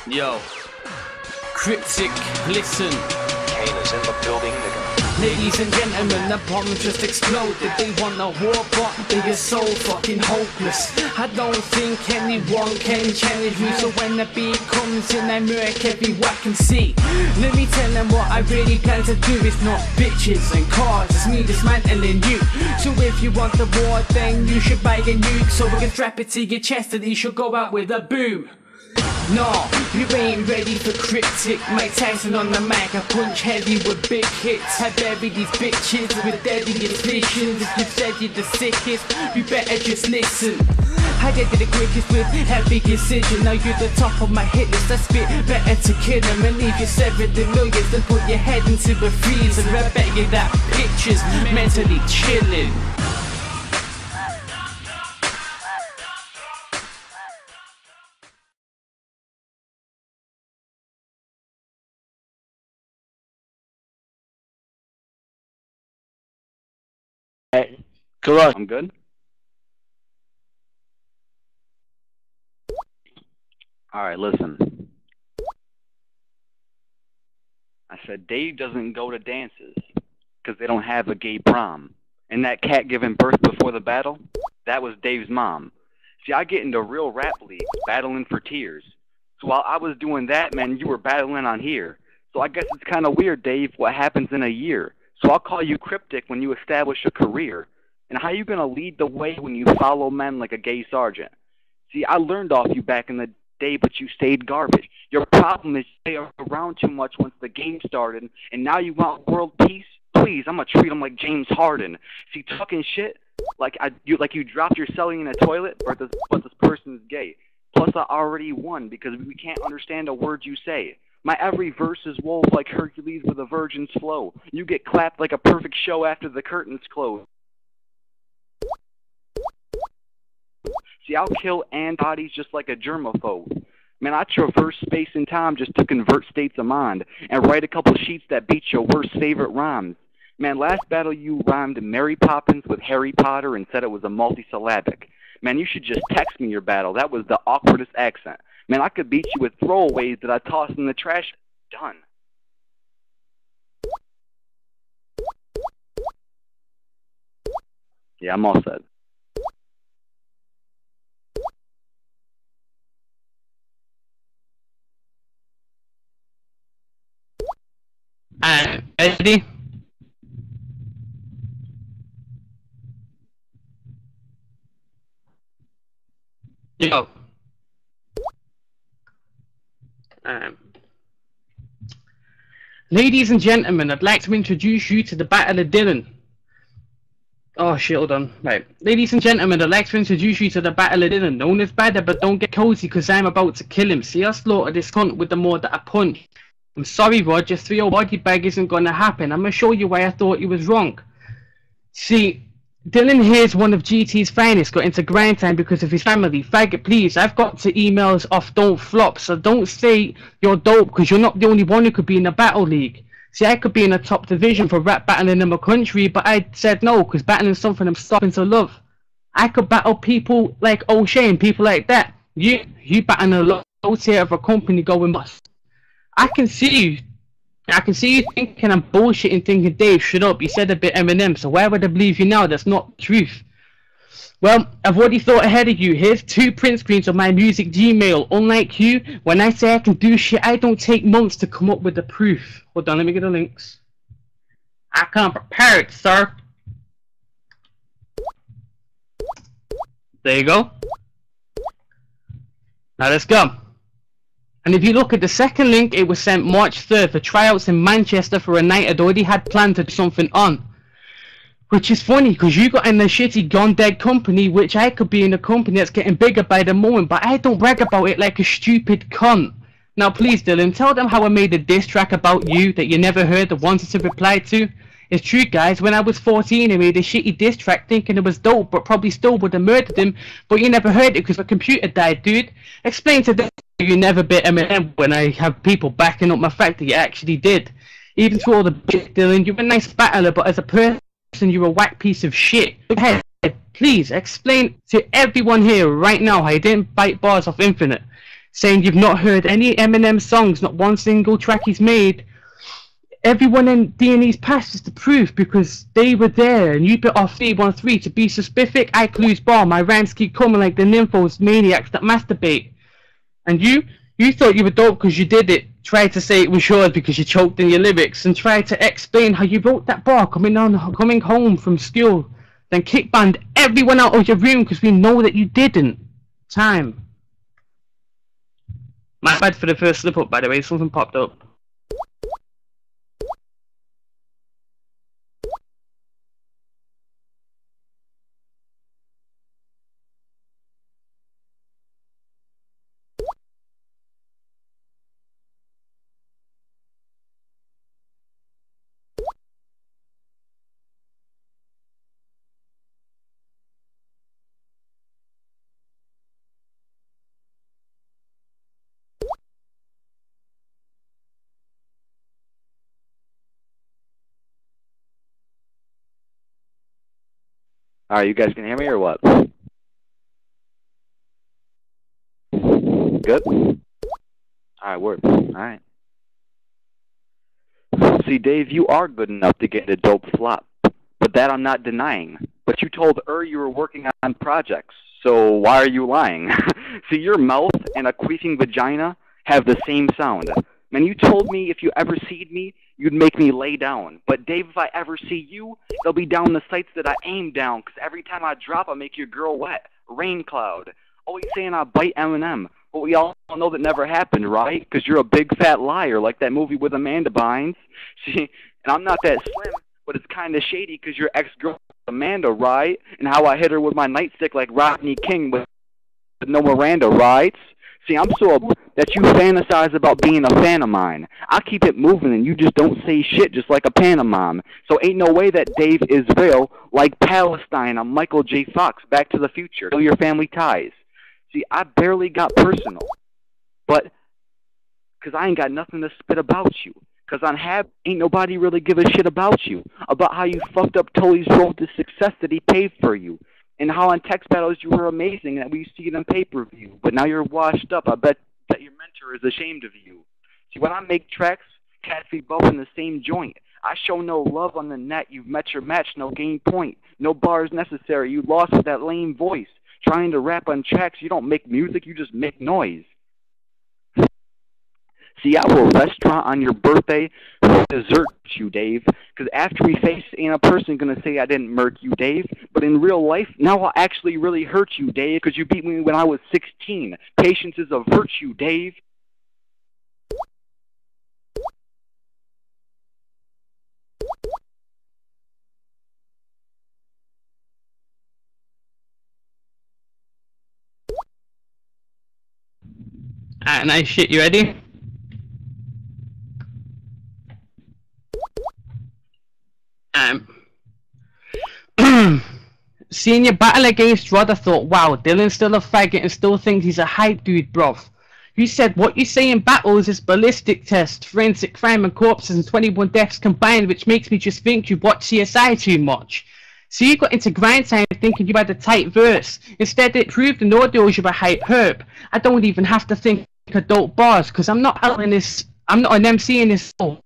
Yo, cryptic, listen. Kane is in the building, nigga. Ladies and gentlemen, the bomb just exploded. They want a war, but they are so fucking hopeless. I don't think anyone can challenge me, so when the beat comes in, I murk every I can see. Let me tell them what I really plan to do. It's not bitches and cars, it's me dismantling you. So if you want the war, then you should buy a nuke, so we can strap it to your chest and you should go out with a boom. No, you ain't ready for cryptic. Mike Tyson on the mic, I punch heavy with big hits. I bury these bitches with deadliest visions. If you said you're the sickest, you better just listen. I did the quickest with heavy decision. Now you're the top of my hit list. I spit better to kill them and leave you severed in millions. Then put your head into a freezer. I bet you that picture's mentally chilling. Alright, go on. I'm good? Alright, listen. I said Dave doesn't go to dances because they don't have a gay prom. And that cat giving birth before the battle, that was Dave's mom. See, I get into real rap leagues, battling for tears. So while I was doing that, man, you were battling on here. So I guess it's kind of weird, Dave, what happens in a year. So I'll call you cryptic when you establish a career. And how you gonna lead the way when you follow men like a gay sergeant? See, I learned off you back in the day, but you stayed garbage. Your problem is they are around too much once the game started, and now you want world peace? Please, I'm gonna treat them like James Harden. See, talking shit like you dropped your celly in a toilet, but this person is gay. Plus, I already won because we can't understand a word you say. My every verse is wove like Hercules with a virgin's flow. You get clapped like a perfect show after the curtains close. See, I'll kill antibodies just like a germaphobe. Man, I traverse space and time just to convert states of mind and write a couple sheets that beat your worst favorite rhymes. Man, last battle you rhymed Mary Poppins with Harry Potter and said it was a multisyllabic. Man, you should just text me your battle. That was the awkwardest accent. Man, I could beat you with throwaways that I toss in the trash. Done. Yeah, I'm all set. Eddie? Yo. Ladies and gentlemen, I'd like to introduce you to the Battle of Dylan. Oh shit, hold on. Right. Ladies and gentlemen, I'd like to introduce you to the Battle of Dylan, known as Bada, but don't get cozy because I'm about to kill him. See, I slaughtered this cunt with the more that I punch. I'm sorry, Rod, just 3-0 body bag isn't gonna happen. I'm gonna show you why I thought you was wrong. See, Dylan here's one of GT's finest, got into grind time because of his family. Faggot, please, I've got to emails off Don't Flop, so don't say you're dope because you're not the only one who could be in a battle league. See, I could be in a top division for rap battling in my country, but I said no because battling's something I'm stopping to love. I could battle people like O'Shea and people like that. You battling a low tier of a company going bust. I can see you thinking I'm bullshitting, thinking, Dave, shut up, you said a bit Eminem, so why would I believe you now? That's not truth. Well, I've already thought ahead of you. Here's 2 print screens of my music Gmail. Unlike you, when I say I can do shit, I don't take months to come up with the proof. Hold on, let me get the links. I can't prepare it, sir. There you go. Now let's go. And if you look at the second link, it was sent March 3rd for tryouts in Manchester for a night I'd already had planned to do something on. Which is funny, because you got in a shitty gone dead company, which I could be in a company that's getting bigger by the moment, but I don't brag about it like a stupid cunt. Now please, Dylan, tell them how I made a diss track about you that you never heard or wanted to reply to. It's true, guys, when I was 14 I made a shitty diss track thinking it was dope, but probably still would have murdered him, but you never heard it because my computer died, dude. Explain to them you never bit Eminem when I have people backing up my fact that you actually did. Even through all the shit, Dylan, you're a nice battler, but as a person you're a whack piece of shit. Go ahead, please explain to everyone here right now how you didn't bite bars off Infinite. saying you've not heard any Eminem songs, not one single track he's made. Everyone in D&E's past is the proof, because they were there and you bit off 313 to be specific. I clues bomb, my rhymes keep coming like the nymphos maniacs that masturbate. And you thought you were dope because you did it, tried to say it was yours because you choked in your lyrics, and tried to explain how you wrote that bar coming home from school, then kick banned everyone out of your room because we know that you didn't. Time. My bad for the first slip up, by the way, something popped up. Alright, you guys can hear me or what? Good? Alright, word. Alright. See, Dave, you are good enough to get a dope flop, but that I'm not denying. But you told you were working on projects, so why are you lying? See, your mouth and a queefing vagina have the same sound. Man, you told me if you ever seed me, you'd make me lay down. But Dave, if I ever see you, they'll be down the sights that I aim down, because every time I drop, I make your girl wet. Rain cloud. Always saying I bite Eminem, but we all know that never happened, right? Because you're a big fat liar, like that movie with Amanda Bynes. See, and I'm not that slim, but it's kind of shady because your ex-girl Amanda, right? And how I hit her with my nightstick like Rodney King with no Miranda, right? See, I'm so that you fantasize about being a fan of mine. I keep it moving and you just don't say shit just like a pantomime. So ain't no way that Dave is real like Palestine. I'm Michael J. Fox, Back to the Future. Know your family ties. See, I barely got personal. But, because I ain't got nothing to spit about you. Because on Hab, ain't nobody really give a shit about you. About how you fucked up Tully's road to success that he paved for you. And how on text battles you were amazing that we see it on pay-per-view. But now you're washed up. I bet that your mentor is ashamed of you. See, when I make tracks, cats be both in the same joint. I show no love on the net. You've met your match, no game point. No bars necessary. You lost with that lame voice. Trying to rap on tracks, you don't make music, you just make noise. See, I will restaurant on your birthday, dessert you, Dave. Because after we face, ain't a person gonna say I didn't murk you, Dave. But in real life, now I'll actually really hurt you, Dave. Because you beat me when I was 16. Patience is a virtue, Dave. Alright, nice shit, you ready? Seeing your battle against Rod, I thought, wow, Dylan's still a faggot and still thinks he's a hype dude, bruv. You said what you say in battles is ballistic test, forensic crime and corpses and 21 deaths combined, which makes me just think you watch CSI too much. So you got into grind time thinking you had a tight verse. Instead it proved in audios you're a hype herb. I don't even have to think adult bars, because I'm not an MC in this soul.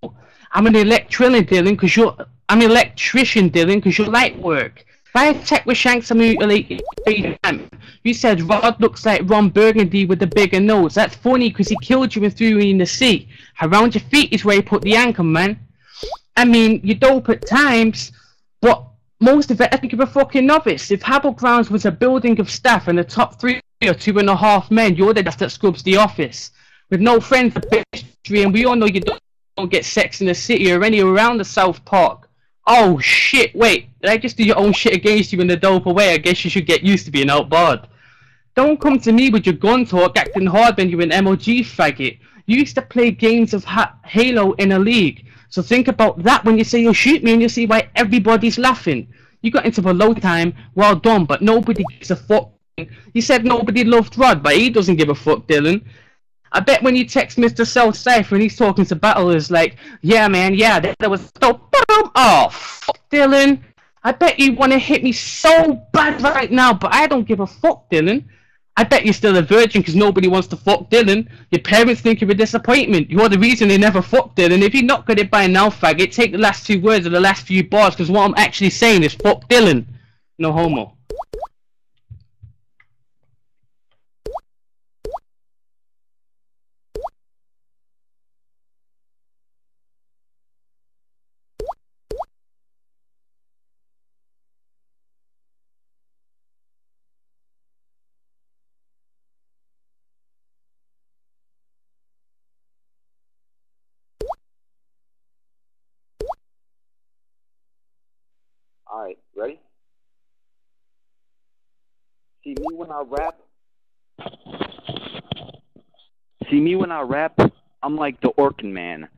I'm an electrician, Dylan, because you're light work. If I attack with Shanks, I'm mutilated. You said Rod looks like Ron Burgundy with a bigger nose. That's funny because he killed you and threw you in the sea. Around your feet is where he put the anchor, man. I mean, you're dope at times, but most of it, I think you're a fucking novice. If HerbalRemedys was a building of staff and the top 3 or 2.5 men, you're the desk that scrubs the office. With no friends or history, and we all know you don't get sex in the city or anywhere around the South Park. Oh shit, wait, did I just do your own shit against you in the dope way? I guess you should get used to being outbarred. Don't come to me with your gun talk acting hard when you're an MOG faggot. You used to play games of Halo in a league. So think about that when you say you'll shoot me and you'll see why everybody's laughing. You got into a low time, well done, but nobody gives a fuck. You said nobody loved Rod, but he doesn't give a fuck, Dylan. I bet when you text Mr. Southside when he's talking to battlers like, yeah man, yeah, that was so boom. Oh, fuck, Dylan. I bet you want to hit me so bad right now, but I don't give a fuck, Dylan. I bet you're still a virgin because nobody wants to fuck Dylan. Your parents think you're a disappointment. You're the reason they never fucked Dylan. If you're not good at buying now, faggot, take the last 2 words of the last few bars, because what I'm actually saying is fuck Dylan. No homo. Alright, ready? See me when I rap? See me when I rap? I'm like the Orkin man,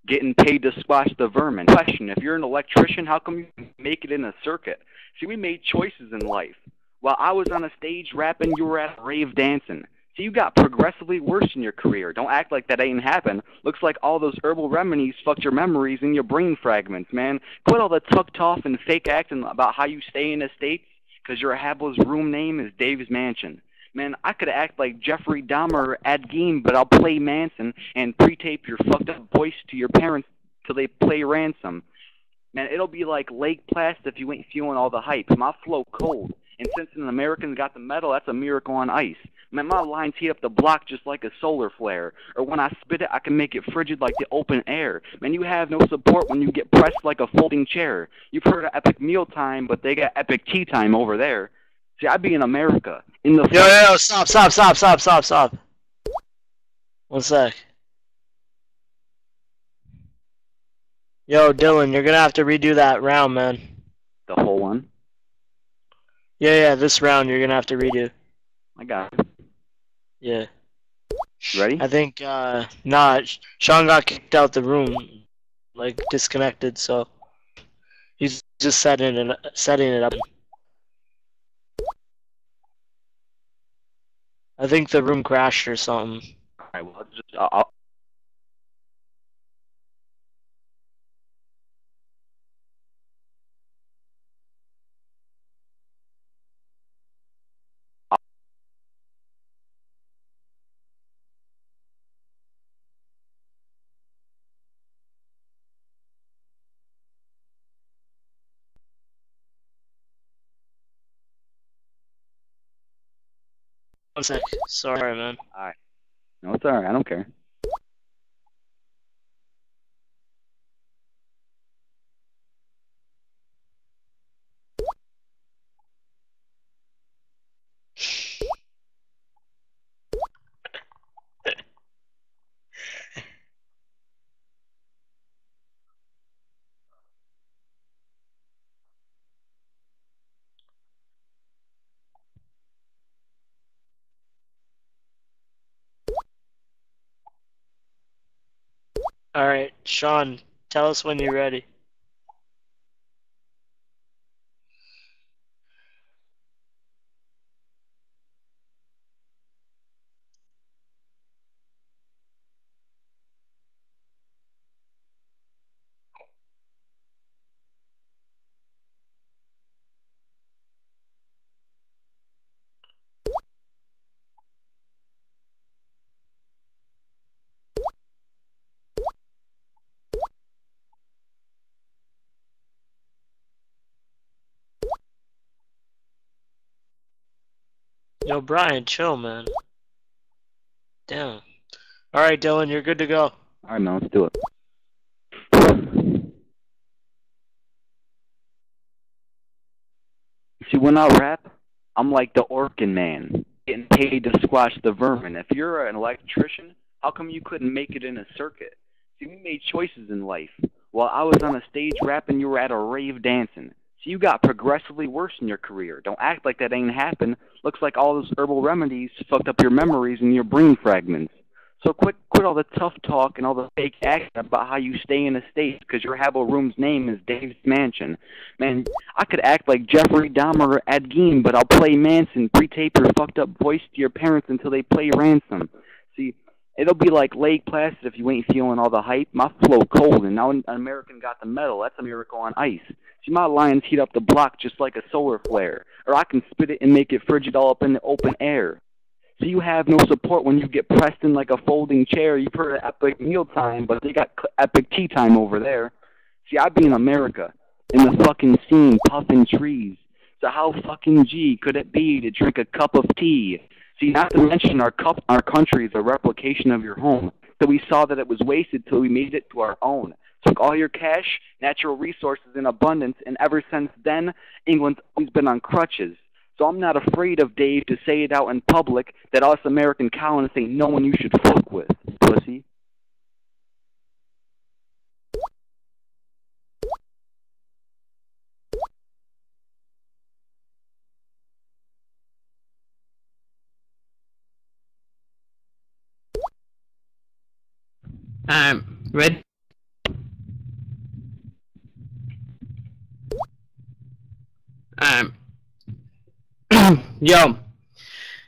getting paid to squash the vermin. Question, if you're an electrician, how come you make it in a circuit? See, we made choices in life. While I was on a stage rapping, you were at a rave dancing. See, you got progressively worse in your career. Don't act like that ain't happened. Looks like all those herbal remedies fucked your memories and your brain fragments, man. Quit all the tuck-toff and fake acting about how you stay in the States, because your Habla's room name is Dave's Mansion. Man, I could act like Jeffrey Dahmer or Ed Gein, but I'll play Manson and pre-tape your fucked up voice to your parents till they play ransom. Man, it'll be like Lake Placid if you ain't feeling all the hype. My flow cold. And since an American's got the medal, that's a miracle on ice. Man, my lines heat up the block just like a solar flare. Or when I spit it, I can make it frigid like the open air. Man, you have no support when you get pressed like a folding chair. You've heard of epic mealtime, but they got epic tea time over there. See, I be in America. In the Yo, stop. 1 sec. Yo, Dylan, you're gonna have to redo that round, man. The whole one? Yeah, this round you're gonna have to redo. I got it. Yeah. Ready? I think, nah, Sean got kicked out the room, like, disconnected, so he's just setting it up. I think the room crashed or something. Alright, well, I'll One sec. Sorry, man. Alright. No, it's alright. I don't care. Alright, Sean, tell us when you're ready. Yo, Brian, chill, man. Damn. Alright, Dylan, you're good to go. Alright, man, let's do it. See, when I rap, I'm like the Orkin man, getting paid to squash the vermin. If you're an electrician, how come you couldn't make it in a circuit? See, we made choices in life. While I was on a stage rapping, you were at a rave dancing. See, you got progressively worse in your career. Don't act like that ain't happened. Looks like all those herbal remedies fucked up your memories and your brain fragments. So quit all the tough talk and all the fake action about how you stay in the States, because your Habbo room's name is Dave's Mansion. Man, I could act like Jeffrey Dahmer or Ed Gein, but I'll play Manson, pre-tape your fucked up voice to your parents until they play ransom. See, it'll be like Lake Placid if you ain't feeling all the hype. My flow cold, and now an American got the medal. That's a miracle on ice. See, my lines heat up the block just like a solar flare. Or I can spit it and make it frigid all up in the open air. So you have no support when you get pressed in like a folding chair. You've heard of epic mealtime, but they got epic tea time over there. See, I be in America, in the fucking scene, puffing trees. So how fucking G could it be to drink a cup of tea? See, not to mention our country is a replication of your home. So we saw that it was wasted till we made it to our own. Took all your cash, natural resources in abundance, and ever since then, England's always been on crutches. So I'm not afraid of Dave to say it out in public that us American colonists ain't no one you should fuck with, pussy. Red. Yo.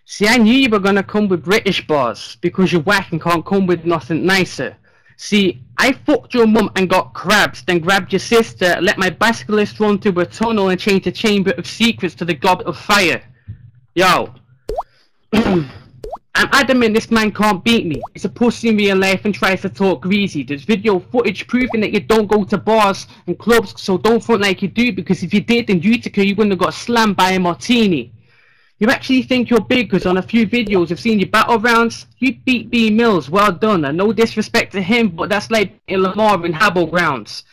See, I knew you were gonna come with British bars because you're whack and can't come with nothing nicer. See, I fucked your mum and got crabs, then grabbed your sister, let my basilisk run through a tunnel and changed the chamber of secrets to the goblet of fire. Yo. I'm adamant this man can't beat me. He's a pussy in real life and tries to talk greasy. There's video footage proving that you don't go to bars and clubs, so don't front like you do, because if you did, in Utica you wouldn't have got slammed by a martini. You actually think you're big because on a few videos I've seen your battle rounds? You beat B Mills, well done, and no disrespect to him, but that's like in Lamar in HerbalRemedys.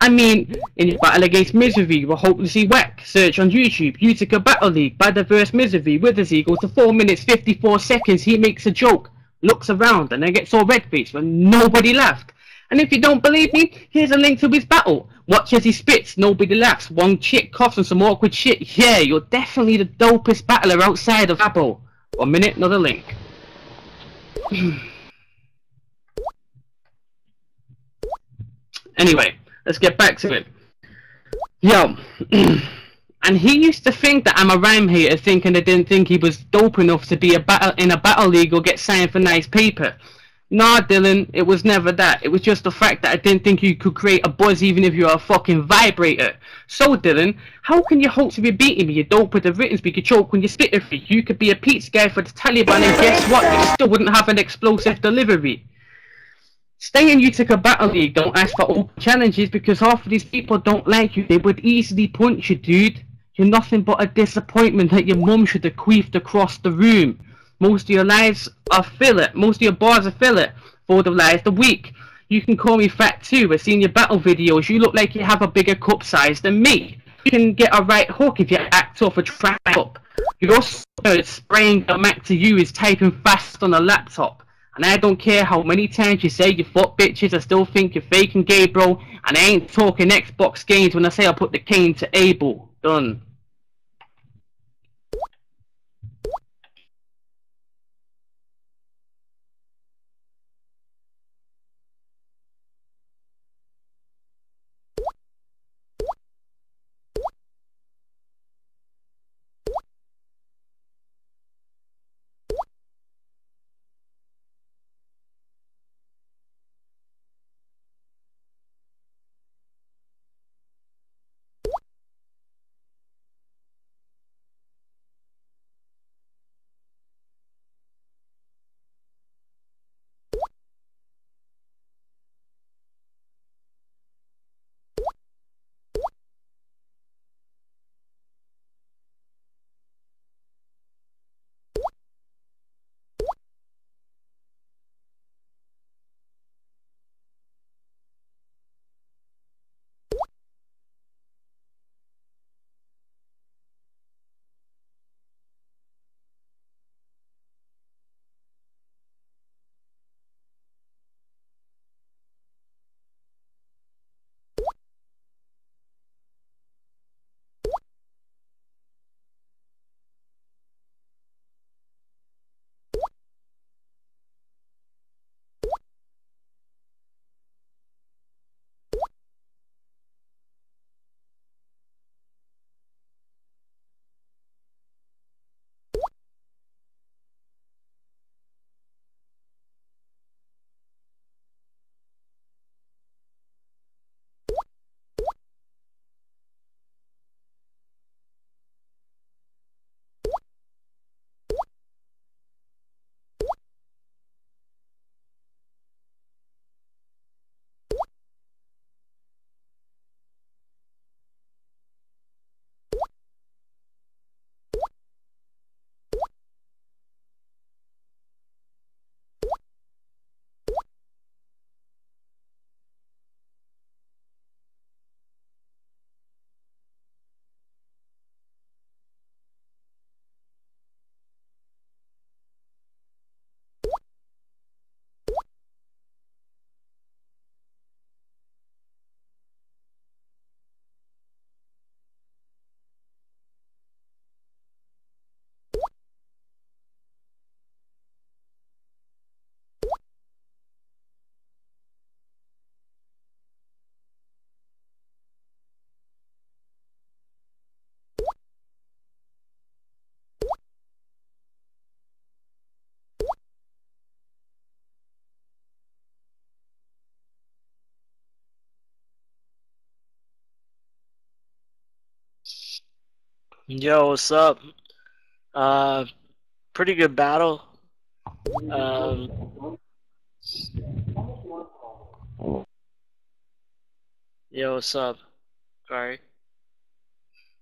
I mean, in your battle against Misery, you were hopelessly whack. Search on YouTube, Utica Battle League, Bada vs Misery, Withersy goes to 4 minutes 54 seconds, he makes a joke, looks around, and then gets all red-faced when nobody laughed. And if you don't believe me, here's a link to his battle. Watch as he spits, nobody laughs, one chick coughs and some awkward shit. Yeah, you're definitely the dopest battler outside of Apple. 1 minute, another link. Anyway, let's get back to it. Yo, and he used to think that I'm a rhyme hater, thinking I didn't think he was dope enough to be in a battle league or get signed for nice paper. Nah, Dylan, it was never that. It was just the fact that I didn't think you could create a buzz even if you're a fucking vibrator. So, Dylan, how can you hope to be beating me? You dope with the written speak, you choke when you spit it free. You could be a pizza guy for the Taliban, and guess what? You still wouldn't have an explosive delivery. Stay in Utica Battle League, don't ask for open challenges because half of these people don't like you. They would easily punch you, dude. You're nothing but a disappointment that your mum should have queefed across the room. Most of your lives are filler. Most of your bars are filler. For the lives the weak. You can call me fat too. I've seen your battle videos. You look like you have a bigger cup size than me. You can get a right hook if you act off a track up. Your spraying the Mac to you is typing fast on a laptop. And I don't care how many times you say you fuck bitches, I still think you're fake and gay, bro. And I ain't talking Xbox games when I say I put the cane to Abel. Done. Yo, what's up? Pretty good battle. Yo, what's up? Sorry.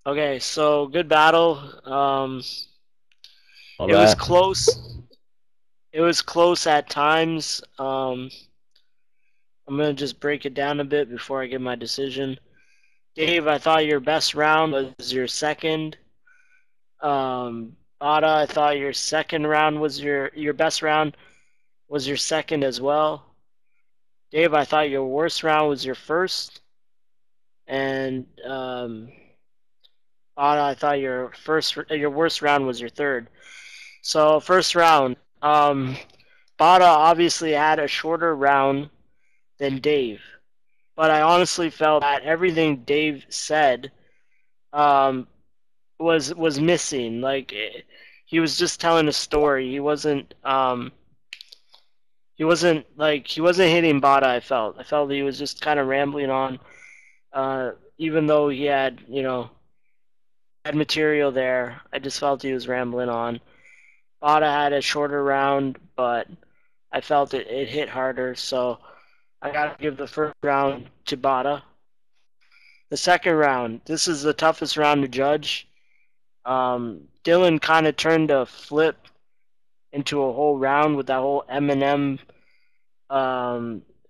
Okay, so good battle. It was close. It was close at times. I'm gonna just break it down a bit before I give my decision. Dave, I thought your best round was your second. Bada, I thought your second round was your best round was your second as well. Dave, I thought your worst round was your first. And Bada, I thought your worst round was your third. So first round, Bada obviously had a shorter round than Dave, but I honestly felt that everything Dave said was missing. Like he was just telling a story. He wasn't hitting Bada. I felt he was just kind of rambling on. Even though he had had material there, I just felt he was rambling on. Bada had a shorter round, but I felt it hit harder, so I gotta give the first round to Bada. The second round, this is the toughest round to judge. Dylan kind of turned a flip into a whole round with that whole Eminem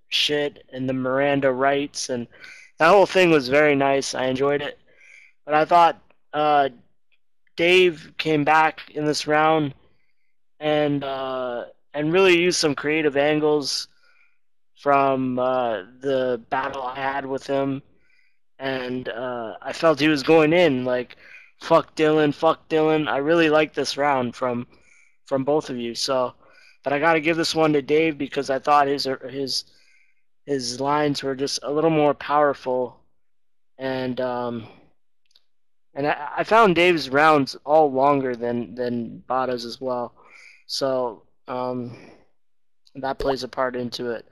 shit and the Miranda rights, and that whole thing was very nice. I enjoyed it, but I thought Dave came back in this round and really used some creative angles from the battle I had with him, and I felt he was going in like fuck Dylan. I really liked this round from both of you. So, but I got to give this one to Dave because I thought his lines were just a little more powerful, and I found Dave's rounds all longer than Bada's as well. So that plays a part into it.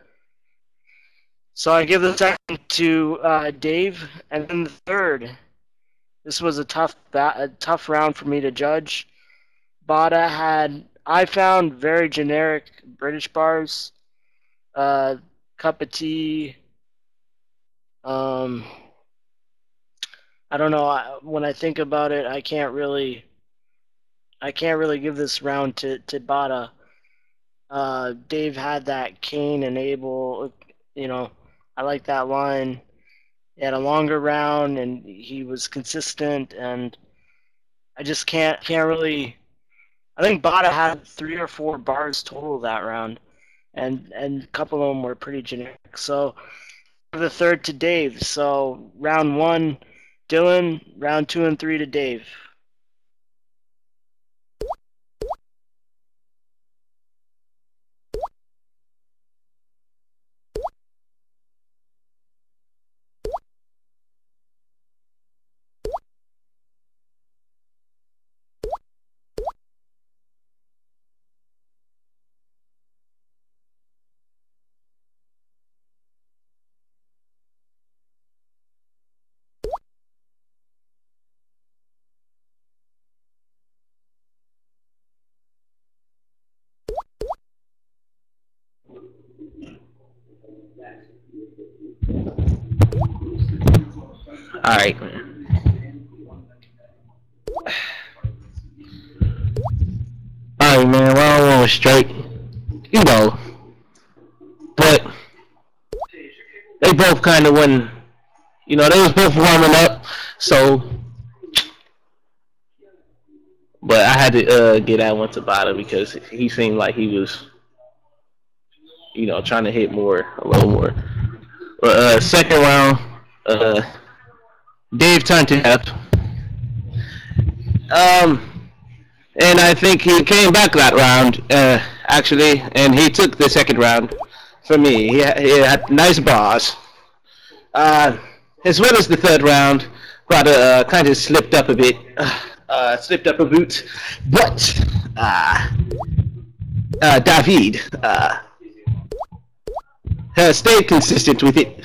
So I give the second to Dave, and then the third. This was a tough round for me to judge. Bada had, I found, very generic British bars. Cup of tea. I don't know. When I think about it, I can't really give this round to Bada. Dave had that Cain and Abel. I like that line. He had a longer round, and he was consistent, and I just can't really. I think Bada had 3 or 4 bars total that round, and a couple of them were pretty generic. So the third to Dave. So round 1, Dylan. Round 2 and 3 to Dave. Alright. Alright, man, round 1 was straight. But they both kind of went, they was both warming up, so. But I had to get that one to Bada because he seemed like he was, trying to hit a little more. But second round, Dave turned it up. And I think he came back that round, actually, and he took the second round for me. He had nice bars. As well as the third round, Bada kind of slipped up a bit. Slipped up a boot. But David stayed consistent with it.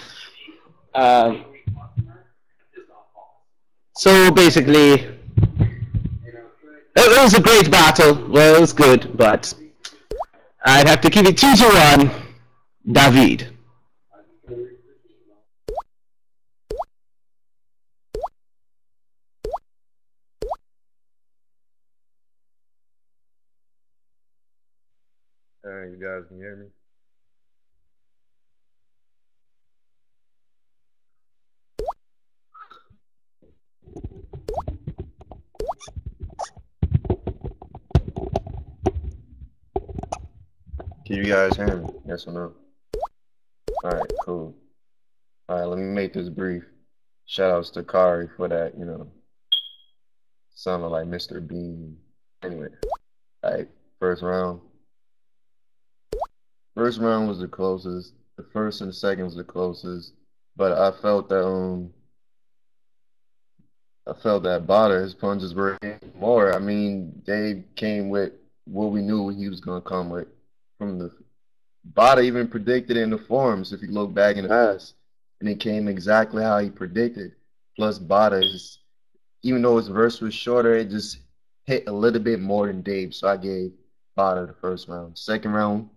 So basically, It was a great battle. Well, it was good, but I'd have to give it 2-1, David. Alright, you guys can hear me? Can you guys hear me? Yes or no? Alright, cool. Alright, let me make this brief. Shout outs to Kari for that, you know, sounding like Mr. Bean. Anyway, alright, first round. First round was the closest. The first and the second was the closest. But I felt that Bada, his punches were hitting more. I mean, Dave came with what we knew he was gonna come with from the Bada even predicted in the forums if you look back in the past. And it came exactly how he predicted. Plus Bada is, even though his verse was shorter, it just hit a little bit more than Dave. So I gave Bada the first round. Second round,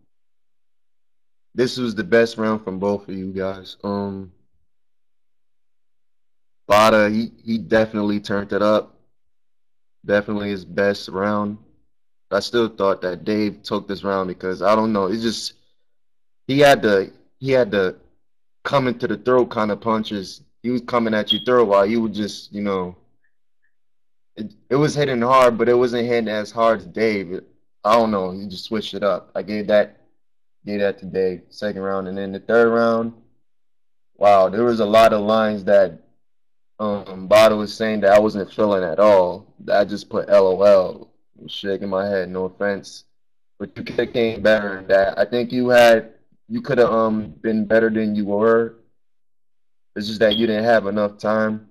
this was the best round from both of you guys. Bada, he definitely turned it up. Definitely his best round. I still thought that Dave took this round because I don't know. It's just he had the coming to the throat kind of punches. He was coming at you throat while you would just, you know, it was hitting hard, but it wasn't hitting as hard as Dave. I don't know. He just switched it up. I gave that to Dave. Second round, and then the third round. Wow, there was a lot of lines that Bada was saying that I wasn't feeling at all. I just put LOL. I'm shaking my head. No offense, but you could have came better than that. I think you could have been better than you were. It's just that you didn't have enough time.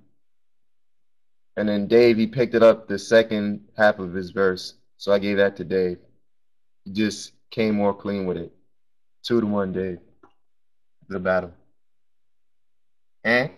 And then Dave, he picked it up the second half of his verse, so I gave that to Dave. He just came more clean with it. 2-1, Dave. The battle. Eh?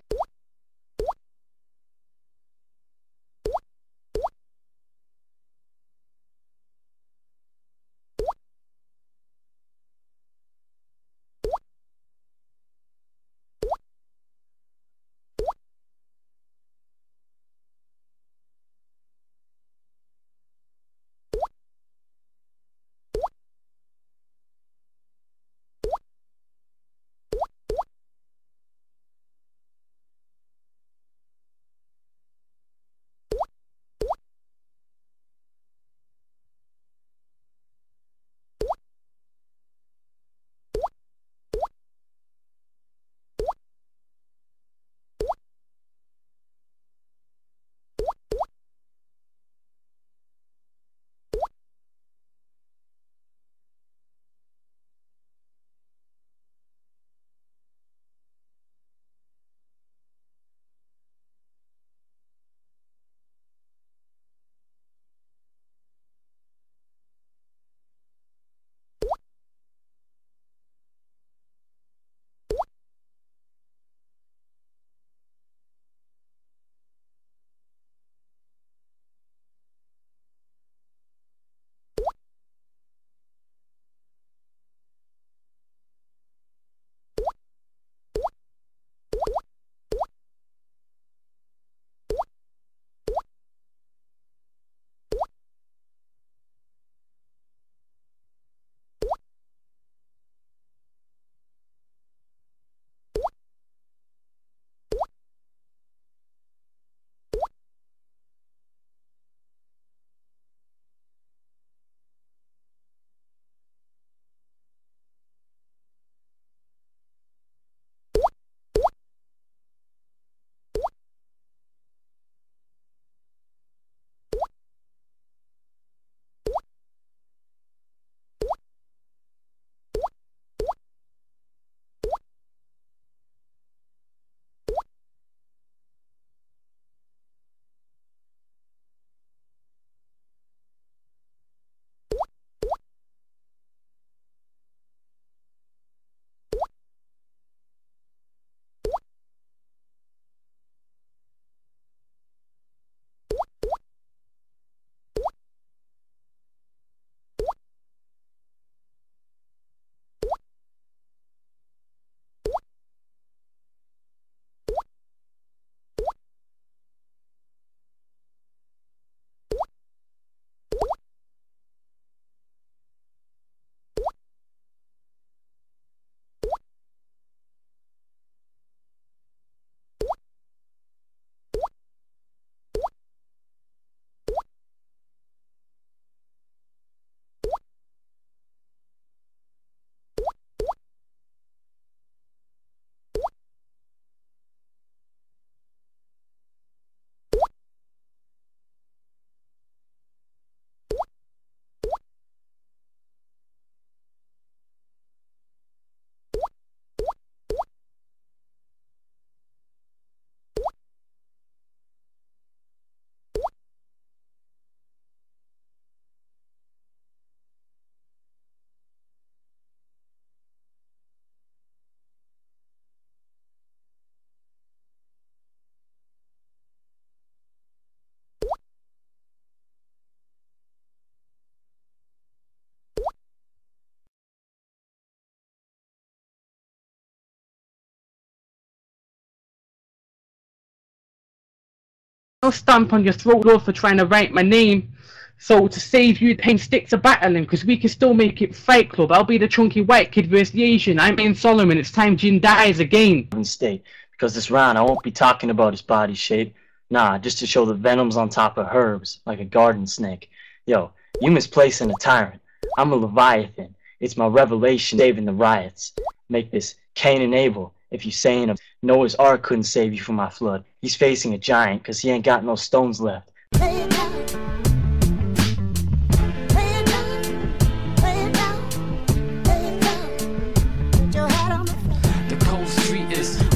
I'll stamp on your throat, Lord, for trying to write my name. So to save you the pain, stick to battling, cause we can still make it Fight Club. I'll be the chunky white kid versus the Asian. I'm in Solomon, it's time Jin dies again. State, because this round I won't be talking about his body shape. Nah, just to show the venom's on top of herbs, like a garden snake. Yo, you misplacing a tyrant. I'm a Leviathan. It's my revelation saving the riots. Make this Cain and Abel. If you saying Noah's Ark couldn't save you from my flood. He's facing a giant, cause he ain't got no stones left.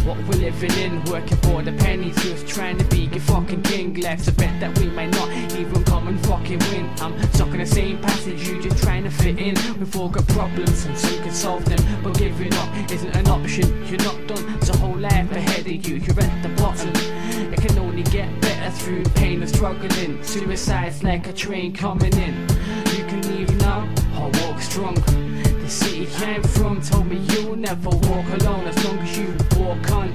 What we're living in, working for the pennies, just trying to be your fucking king. Let's bet that we might not even come and fucking win. I'm stuck in the same passage, you just trying to fit in. We've all got problems and some can solve them, but giving up isn't an option. You're not done, there's a whole life ahead of you. You're at the bottom, it can only get better through pain and struggling. Suicide's like a train coming in. You can leave now or walk strong. The city came from told me you'll never walk alone as long as you walk on.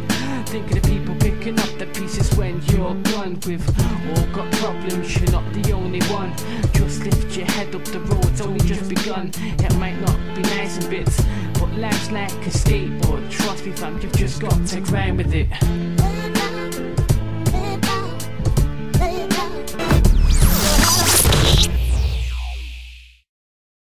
Think of the people picking up the pieces when you're gone. We've all got problems, you're not the only one. Just lift your head up, the road's only just begun. It might not be nice in bits, but life's like a skateboard. Trust me fam, you've just got to grind with it.